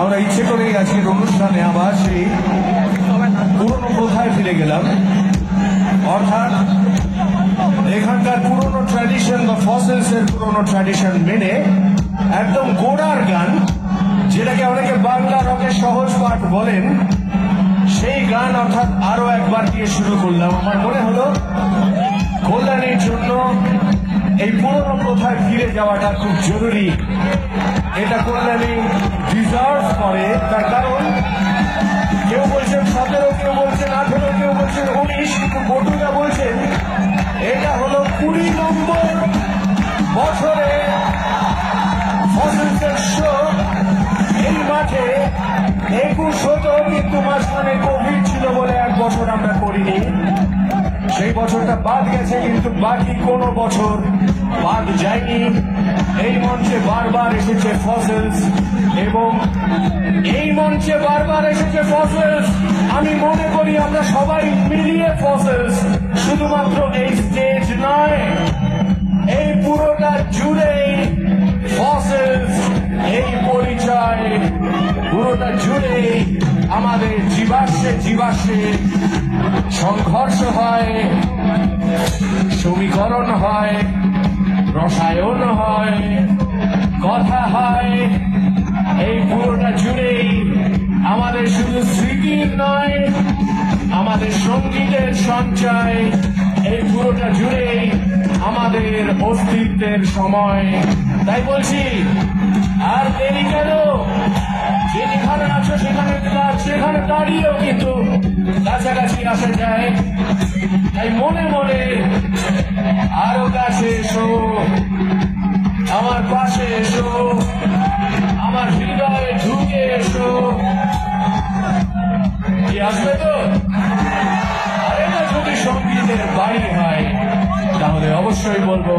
আমরা ইচ্ছে করেই আজকের অনুষ্ঠানে আবার সেই পুরনো প্রথায় ফিরে গেলাম, অর্থাৎ এখানকার পুরনো ট্র্যাডিশন বা ফসেলস এর পুরনো ট্র্যাডিশন মেনে একদম গোড়ার গান, যেটাকে অনেকে বাংলা রকের সহজ পাঠ বলেন, সেই গান অর্থাৎ আরো একবার দিয়ে শুরু করলাম। আমার মনে হলো কল্যাণীর জন্য এই পুরনো প্রথায় ফিরে যাওয়াটা খুব জরুরি। এটা কল্যাণী ডিজার্ভ করে, তার কারণ কেউ বলছেন 17, কেউ বলছেন 18, কেউ বলছেন 19, কিন্তু বটুরা বলছেন এটা হলো 20 নম্বর বছরে ফসেলসের শো। এই মাঠে 21 হতো, কিন্তু মাঝখানে কোভিড ছিল বলে 1 বছর আমরা করিনি। সেই বছরটা বাদ গেছে, কিন্তু বাকি কোনো বছর বাদ যায়নি। এই মঞ্চে বারবার এসেছে ফসেলস, এবং এই মঞ্চে বারবার এসেছে ফসেলস। আমি মনে করি আমরা সবাই মিলিয়ে ফসেলস, শুধুমাত্র এই স্টেজ নয়, এই পুরোটা জুড়েই ফসেলস। এই পরিচয় পুরোটা জুড়েই আমাদের জীবাশ্মে সংঘর্ষ হয়, সমীকরণ হয়, রসায়ন হয়, কথা হয়। এই পুরোটা জুড়েই আমাদের শুধু স্মৃতির নয়, আমাদের সঙ্গীতের সঞ্চয়। এই পুরোটা জুড়েই আমাদের অস্তিত্বের সময়। তাই বলছি, আর দেরি কেন? যেখানে আছো সেখানে দাঁড়িয়েও কিন্তু কাছাকাছি আসা যায়। তাই মনে মনে আরো কাছে এসো, আমার পাশে এসো, আমার হৃদয়ে ঢুকে এসো। কি আসবে তো? আর এটা যদি সঙ্গীতের বাড়ি হয় তাহলে অবশ্যই বলবো